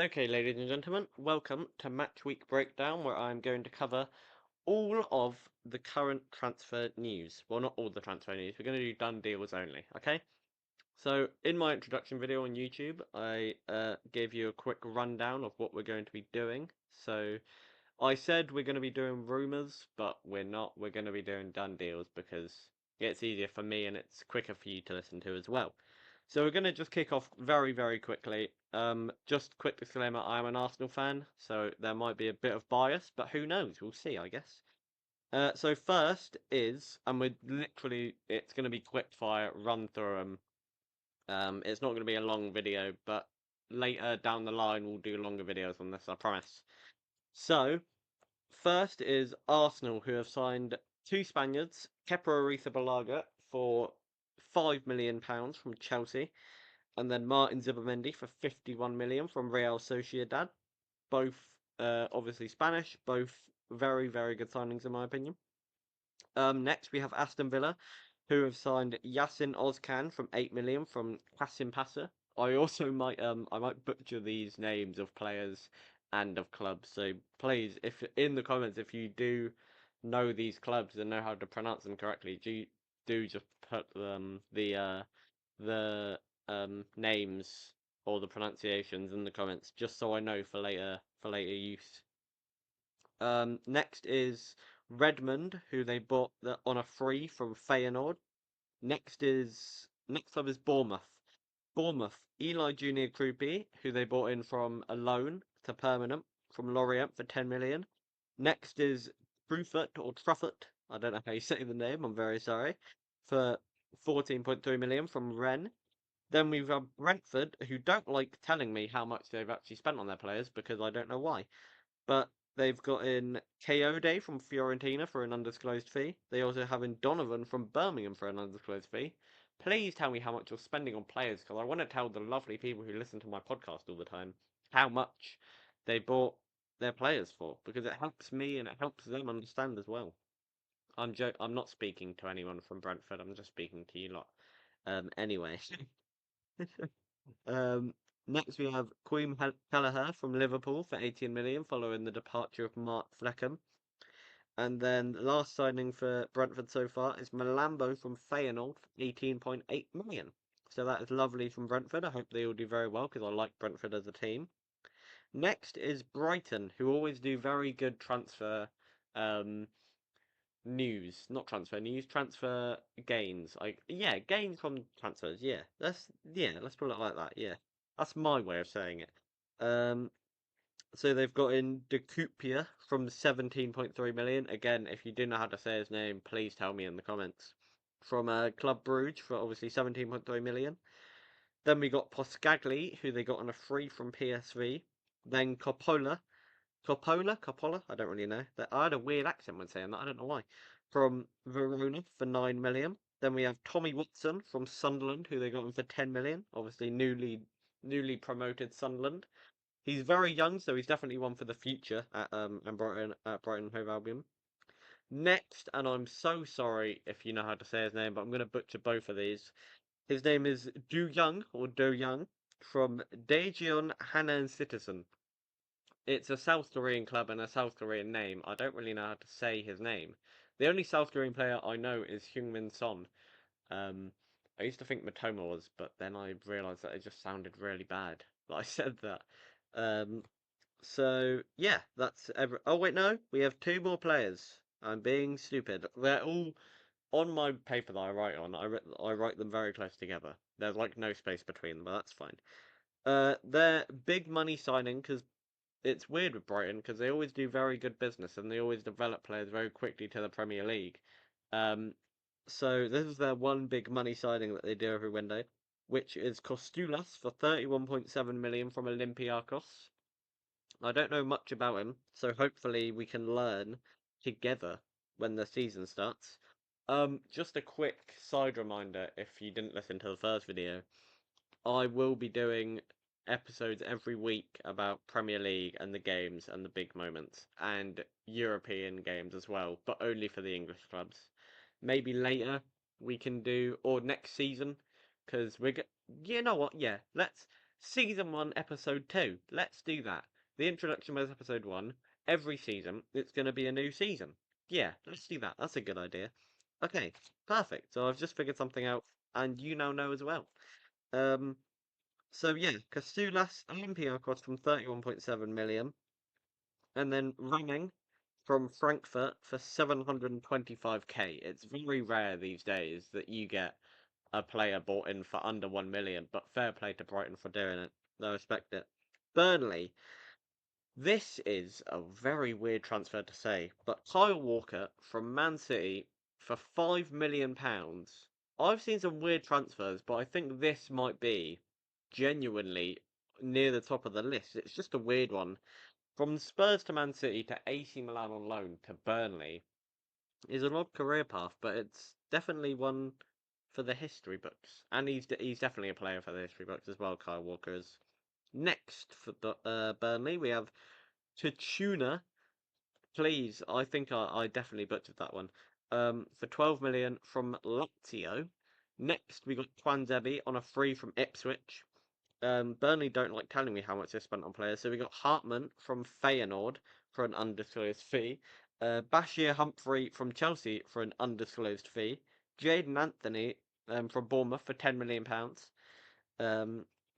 Okay, ladies and gentlemen, welcome to Match Week Breakdown, where I'm going to cover all of the current transfer news. Well, not all the transfer news, we're going to do done deals only, okay? So, in my introduction video on YouTube, I gave you a quick rundown of what we're going to be doing. So, I said we're going to be doing rumours, but we're not. We're going to be doing done deals because it's easier for me and it's quicker for you to listen to as well. So we're going to just kick off very, very quickly. Just quick disclaimer, I'm an Arsenal fan, so there might be a bit of bias, but who knows? We'll see, I guess. So first is, and we're literally, it's going to be quick fire, run through them. It's not going to be a long video, but later down the line we'll do longer videos on this, I promise. So, first is Arsenal, who have signed two Spaniards, Kepa Arrizabalaga for £5 million from Chelsea, and then Martin Zubimendi for 51 million from Real Sociedad. Both obviously Spanish, both very, very good signings in my opinion. Next we have Aston Villa, who have signed Yasin Ozcan from 8 million from Qasim Passer. I also might butcher these names of players and of clubs. So please, if in the comments if you do know these clubs and know how to pronounce them correctly, do just put the names or the pronunciations in the comments just so I know for later use. Next is Redmond, who they bought on a free from Feyenoord. Next up is Bournemouth. Bournemouth, Eli Junior Krupi, who they bought in from a loan to permanent from Lorient for 10 million. Next is Truffert or Truffert, I don't know how you say the name, I'm very sorry, for 14.3 million from Rennes. Then we've got Brentford, who don't like telling me how much they've actually spent on their players because I don't know why. But they've got in Kayode from Fiorentina for an undisclosed fee. They also have in Donovan from Birmingham for an undisclosed fee. Please tell me how much you're spending on players because I want to tell the lovely people who listen to my podcast all the time how much they bought their players for because it helps me and it helps them understand as well. I'm not speaking to anyone from Brentford. I'm just speaking to you lot. Anyway. Um, Next we have Queen Kelleher from Liverpool for 18 million, following the departure of Mark Fleckham. And then the last signing for Brentford so far is Malambo from Feyenoord for 18.8 million. So that is lovely from Brentford. I hope they all do very well because I like Brentford as a team. Next is Brighton, who always do very good transfer um, news, not transfer news, transfer gains. Like gains from transfers. Let's put it like that. Yeah, that's my way of saying it. Um, so they've got in Decupia from 17.3 million. Again, if you do know how to say his name, please tell me in the comments. From Club Brugge for obviously 17.3 million. Then we got Poscagli, who they got on a free from PSV. Then Coppola, I don't really know. I had a weird accent when saying that, I don't know why. From Verona for 9 million. Then we have Tommy Watson from Sunderland, who they got him for 10 million. Obviously, newly promoted Sunderland. He's very young, so he's definitely one for the future at Brighton Hove Albion. Next, and I'm so sorry if you know how to say his name, but I'm going to butcher both of these. His name is Du Young or Do Young from Daejeon Hanan Citizen. It's a South Korean club and a South Korean name. I don't really know how to say his name. The only South Korean player I know is Heung-min Son. Um, I used to think Matoma was, but then I realised that it just sounded really bad that I said that. Um, so yeah, that's every. Oh wait, no, we have two more players. I'm being stupid. They're all on my paper that I write on. I write them very close together. There's like no space between them, but that's fine. They're big money signing because it's weird with Brighton because they always do very good business and they always develop players very quickly to the Premier League. Um, so this is their one big money signing that they do every window, which is Kostulas for 31.7 million from Olympiacos. I don't know much about him, so hopefully we can learn together when the season starts. Just a quick side reminder if you didn't listen to the first video. I will be doing episodes every week about Premier League and the games and the big moments and European games as well, but only for the English clubs. Maybe later we can do or next season because you know what? Yeah, Season 1, Episode 2. Let's do that. The introduction was Episode 1. Every season, it's going to be a new season. Yeah, let's do that. That's a good idea. Okay, perfect. So I've just figured something out, and you now know as well. Um, so yeah, Kastoulas Olympiacos from 31.7 million, and then Running from Frankfurt for 725k. It's very rare these days that you get a player bought in for under 1 million, but fair play to Brighton for doing it. I respect it. Burnley. This is a very weird transfer to say, but Kyle Walker from Man City for £5 million. I've seen some weird transfers, but I think this might be genuinely near the top of the list. It's just a weird one. From Spurs to Man City to AC Milan on loan to Burnley is an odd career path, but it's definitely one for the history books. And he's definitely a player for the history books as well, Kyle Walker is. Next for Burnley, we have Tachuna. Please, I think I definitely butchered that one. For 12 million from Lazio. Next, we got Twanzebe on a free from Ipswich. Burnley don't like telling me how much they spent on players, so we got Hartman from Feyenoord for an undisclosed fee. Bashir Humphrey from Chelsea for an undisclosed fee. Jaden Anthony from Bournemouth for £10 million.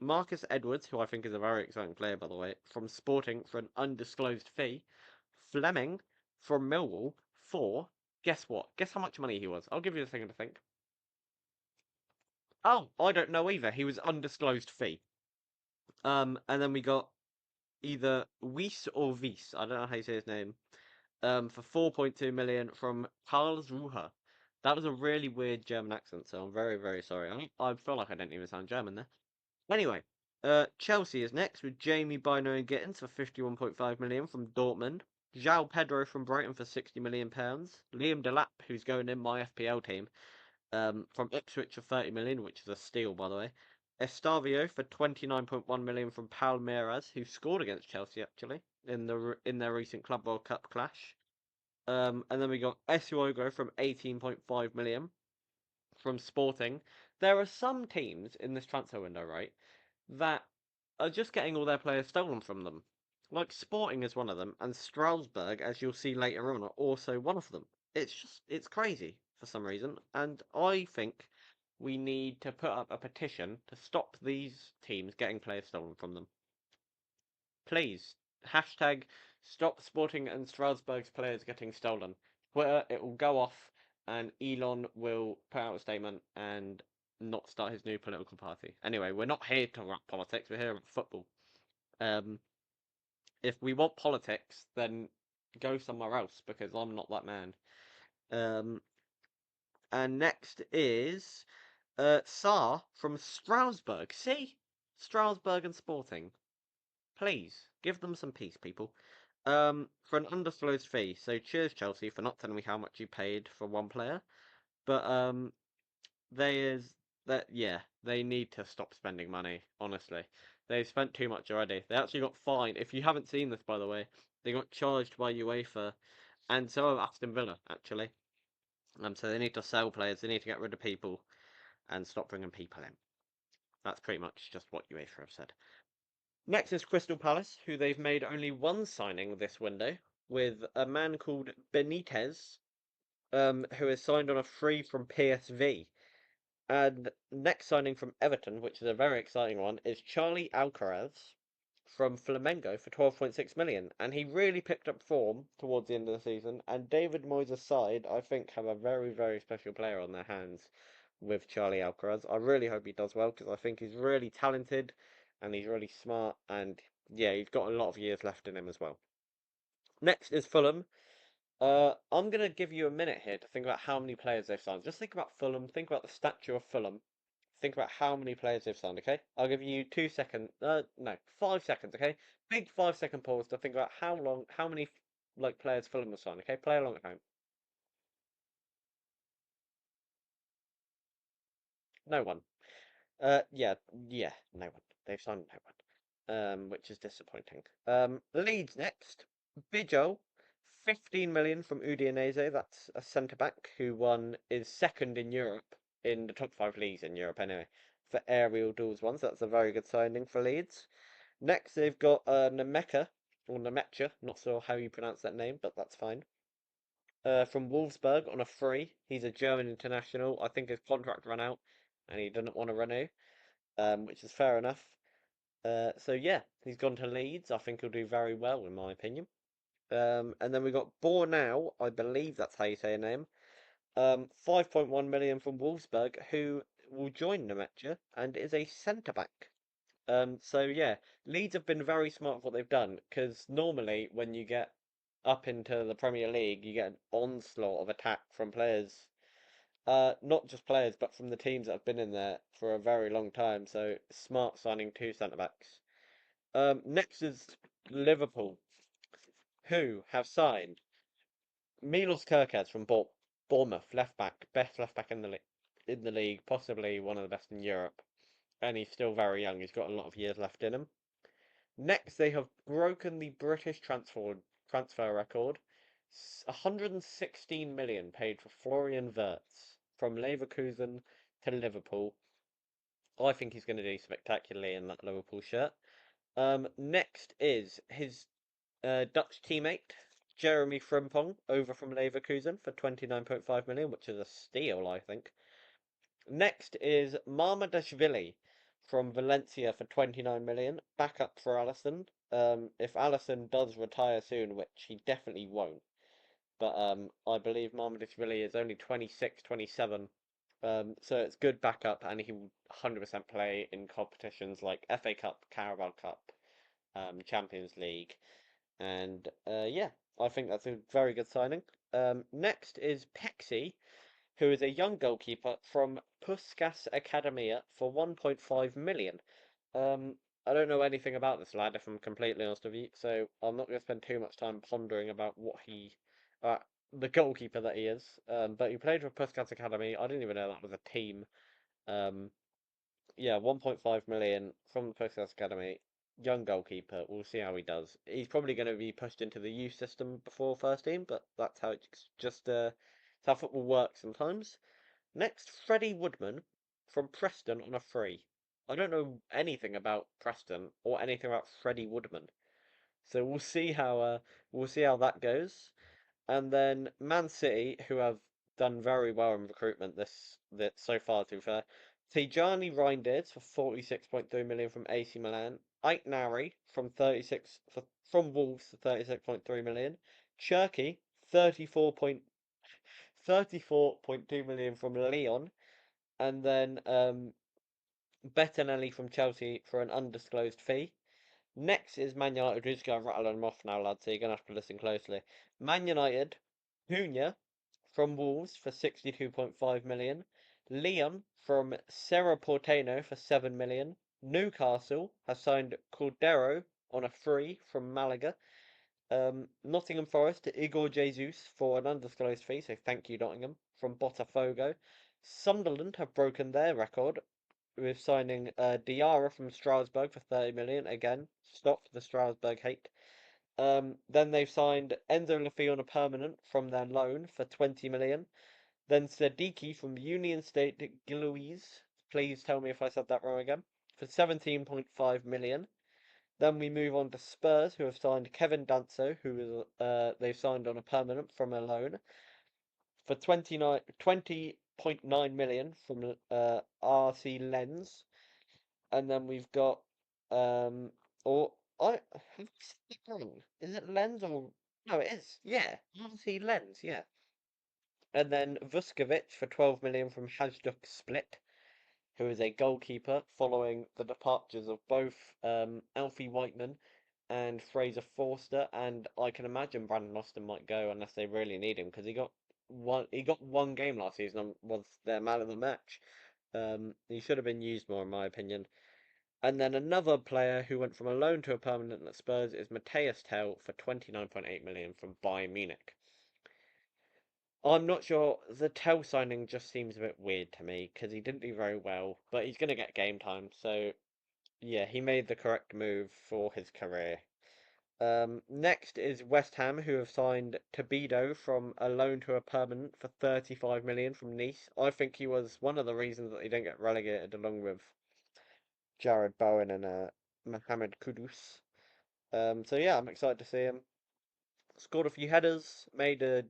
Marcus Edwards, who I think is a very exciting player, by the way, from Sporting for an undisclosed fee. Fleming from Millwall for, guess what? Guess how much money he was? I'll give you a second to think. Oh, I don't know either. He was undisclosed fee. And then we got either Weiss or Weiss. I don't know how you say his name. For 4.2 million from Karlsruhe. That was a really weird German accent, so I'm very, very sorry. I feel like I didn't even sound German there. Anyway, Chelsea is next with Jamie Bino and Gittins for 51.5 million from Dortmund. João Pedro from Brighton for 60 million pounds. Liam Delap, who's going in my FPL team, from Ipswich for 30 million, which is a steal, by the way. Estavio for 29.1 million from Palmeiras, who scored against Chelsea actually in their recent Club World Cup clash. And then we got Esuogo from 18.5 million from Sporting. There are some teams in this transfer window, right, that are just getting all their players stolen from them. Like Sporting is one of them, and Strasbourg, as you'll see later on, are also one of them. It's crazy for some reason, and I think we need to put up a petition to stop these teams getting players stolen from them. Please, hashtag stop Sporting and Strasbourg's players getting stolen. Twitter, it will go off, and Elon will put out a statement and not start his new political party. Anyway, we're not here to talk about politics, we're here about football. If we want politics, then go somewhere else, because I'm not that man. And next is Saar from Strasbourg. See? Strasbourg and Sporting. Please, give them some peace, people. For an undisclosed fee. So cheers, Chelsea, for not telling me how much you paid for one player. But they need to stop spending money, honestly. They've spent too much already. They actually got fined. If you haven't seen this, by the way, they got charged by UEFA, and so have Aston Villa, actually. So they need to sell players, they need to get rid of people, and stop bringing people in. That's pretty much just what UEFA have said. Next is Crystal Palace, who they've made only one signing this window, with a man called Benitez, who is signed on a free from PSV. And next signing from Everton, which is a very exciting one, is Charlie Alcaraz from Flamengo for 12.6 million. And he really picked up form towards the end of the season. And David Moyes' side, I think, have a very, very special player on their hands with Charlie Alcaraz. I really hope he does well because I think he's really talented and he's really smart. And yeah, he's got a lot of years left in him as well. Next is Fulham. I'm going to give you a minute here to think about how many players they've signed. Just think about Fulham. Think about the statue of Fulham. Think about how many players they've signed, okay? I'll give you 2 seconds. No, 5 seconds, okay? Big 5 second pause to think about how many players Fulham have signed, okay? Play along at home. No one. Yeah, no one. They've signed no one. Which is disappointing. Leeds next. Bijo, 15 million from Udinese. That's a centre back who is second in Europe in the top 5 leagues in Europe anyway. for aerial duels ones. That's a very good signing for Leeds. Next, they've got Nemeka, or Nemecha, not sure how you pronounce that name, but that's fine. From Wolfsburg on a free. He's a German international. I think his contract ran out and he didn't want to renew, which is fair enough. So yeah, he's gone to Leeds. I think he'll do very well, in my opinion. And then we got Bornau, I believe that's how you say her name. 5.1 million from Wolfsburg, who will join Nemecha and is a centre back. So yeah, Leeds have been very smart with what they've done because normally when you get up into the Premier League, you get an onslaught of attack from players. Not just players, but from the teams that have been in there for a very long time. So smart signing two centre backs. Next is Liverpool, who have signed Milos Kerkez from Bournemouth, left back, best left back in the league, possibly one of the best in Europe, and he's still very young. He's got a lot of years left in him. Next, they have broken the British transfer record. 116 million paid for Florian Wirtz from Leverkusen to Liverpool. I think he's going to do spectacularly in that Liverpool shirt. Next is his Dutch teammate Jeremy Frimpong over from Leverkusen for 29.5 million, which is a steal, I think. Next is Marmadashvili from Valencia for 29 million, backup for Alisson. If Alisson does retire soon, which he definitely won't, but I believe Marmadashvili is only 26, 27. So it's good backup, and he will 100% play in competitions like FA Cup, Carabao Cup, Champions League, and yeah, I think that's a very good signing. Next is Pexi, who is a young goalkeeper from Puskas Academia for 1.5 million. I don't know anything about this lad, if I'm completely honest with you, so I'm not going to spend too much time pondering about uh, the goalkeeper that he is. But he played for Puskas Academy. I didn't even know that was a team. Um, yeah, 1.5 million from the Puskas Academy. Young goalkeeper. We'll see how he does. He's probably going to be pushed into the youth system before first team, but that's how it's just it's how football works sometimes. Next, Freddie Woodman from Preston on a free. I don't know anything about Preston or anything about Freddie Woodman, so we'll see how that goes. And then Man City, who have done very well in recruitment this so far, to be fair. Tijani Reinders for 46.3 million from AC Milan. Ait Nari from Wolves for 36.3 million. Cherky 34.2 million from Lyon, and then Bettinelli from Chelsea for an undisclosed fee. Next is Man United. We're just going to rattle them off now, lads, so you're going to have to listen closely. Man United, Cunha from Wolves for 62.5 million. Leon from Cerro Porteño for 7 million. Newcastle has signed Cordero on a free from Malaga. Nottingham Forest to Igor Jesus for an undisclosed fee, so thank you, Nottingham, from Botafogo. Sunderland have broken their record with signing Diarra from Strasbourg for 30 million. Again, stop the Strasbourg hate. Then they've signed Enzo Lafille on a permanent from their loan for 20 million. Then Sadiki from Union State Gilouise. Please tell me if I said that wrong again. For 17.5 million. Then we move on to Spurs, who have signed Kevin Danso, who is they've signed on a permanent from a loan for 20.9 million from RC Lens. And then we've got or I have I said it wrong. Is it Lens or no? It is. Yeah, RC Lens. Yeah. And then Vuskovic for 12 million from Hajduk Split, who is a goalkeeper following the departures of both Alfie Whiteman and Fraser Forster, and I can imagine Brandon Austin might go unless they really need him because he got one game last season and was their man of the match. He should have been used more in my opinion. And then another player who went from a loan to a permanent at Spurs is Matthias Tell for 29.8 million from Bayern Munich. I'm not sure. The Tell signing just seems a bit weird to me because he didn't do very well, but he's going to get game time. So, yeah, he made the correct move for his career. Next is West Ham, who have signed Tabido from a loan to a permanent for 35 million from Nice. I think he was one of the reasons that he didn't get relegated, along with Jared Bowen and Mohamed Kudus. So yeah, I'm excited to see him. Scored a few headers, made a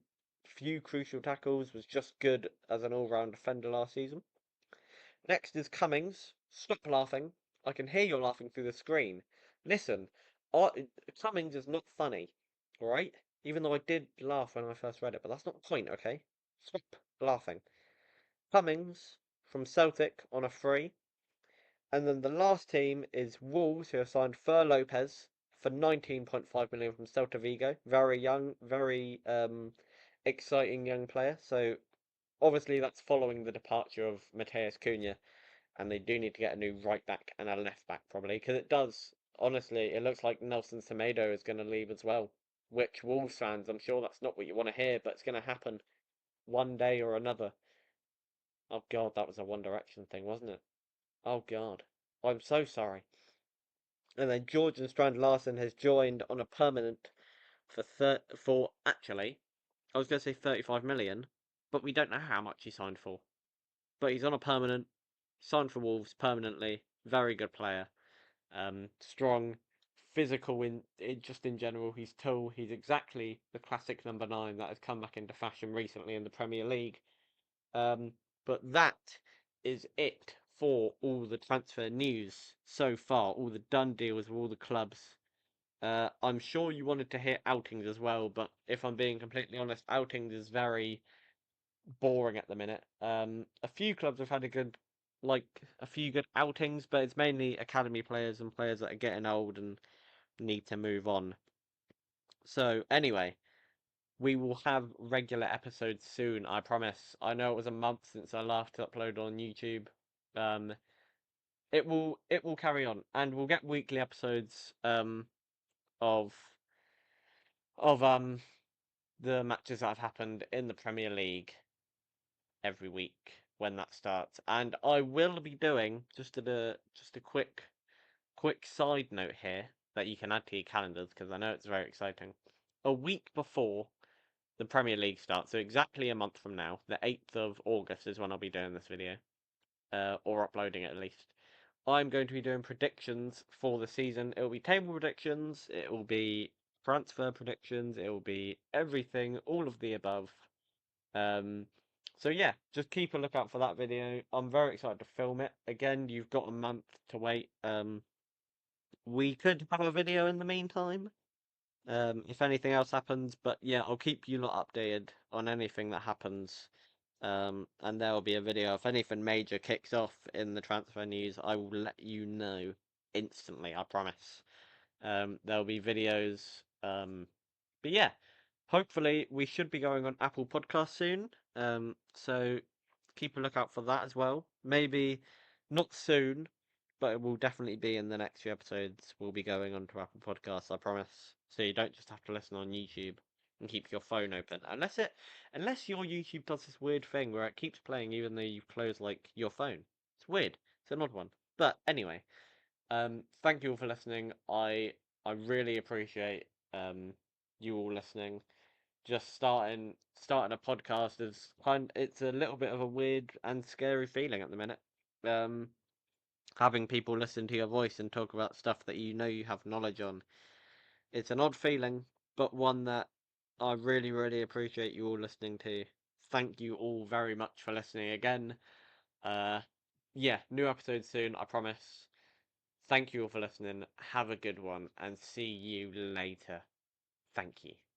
few crucial tackles, was just good as an all-round defender last season. Next is Cummings. Stop laughing. I can hear you laughing through the screen. Listen, Cummings is not funny, alright? Even though I did laugh when I first read it, but that's not the point, okay? Stop laughing. Cummings from Celtic on a free. And then the last team is Wolves, who have signed Fer Lopez for 19.5 million from Celta Vigo. Very young, very exciting young player. So obviously that's following the departure of Mateus Cunha, and they do need to get a new right back and a left back probably, because it does. Honestly, it looks like Nelson Semedo is going to leave as well. Which Wolves fans, I'm sure that's not what you want to hear, but it's going to happen one day or another. Oh God, that was a One Direction thing, wasn't it? Oh God, I'm so sorry. And then Georgian Strand Larsen has joined on a permanent for actually, I was going to say 35 million, but we don't know how much he signed for. But he's on a permanent, signed for Wolves permanently. Very good player. Strong, physical just in general. He's tall. He's exactly the classic number 9 that has come back into fashion recently in the Premier League. Um, but that is it for all the transfer news so far. All the done deals with all the clubs. I'm sure you wanted to hear outings as well, but if I'm being completely honest, outings is very boring at the minute. A few clubs have had a few good outings, but it's mainly academy players and players that are getting old and need to move on. So anyway, we will have regular episodes soon, I promise. I know it was a month since I last uploaded on YouTube. Um, it will carry on, and we'll get weekly episodes of of the matches that have happened in the Premier League every week when that starts. And I will be doing just a quick side note here that you can add to your calendars because I know it's very exciting. A week before the Premier League starts, so exactly a month from now, the 8th of August is when I'll be doing this video, or uploading it at least. I'm going to be doing predictions for the season. It will be table predictions, it will be transfer predictions, it will be everything, all of the above. Um, so yeah, just keep a lookout for that video. I'm very excited to film it. Again, you've got a month to wait. We could have a video in the meantime, if anything else happens. But yeah, I'll keep you lot updated on anything that happens. And there will be a video. If anything major kicks off in the transfer news, I will let you know instantly, I promise. There'll be videos. But yeah, hopefully we should be going on Apple Podcasts soon. So keep a lookout for that as well. Maybe not soon, but it will definitely be in the next few episodes. We'll be going on to Apple Podcasts, I promise. So you don't just have to listen on YouTube and keep your phone open. Unless your YouTube does this weird thing where it keeps playing even though you've closed like your phone. It's weird. It's an odd one. But anyway, thank you all for listening. I really appreciate you all listening. Just starting a podcast is it's a little bit of a weird and scary feeling at the minute. Um, Having people listen to your voice and talk about stuff that you know you have knowledge on. It's an odd feeling, but one that I really, really appreciate you all listening to. Thank you all very much for listening again. Uh, yeah, new episode soon, I promise. Thank you all for listening. Have a good one and see you later. Thank you.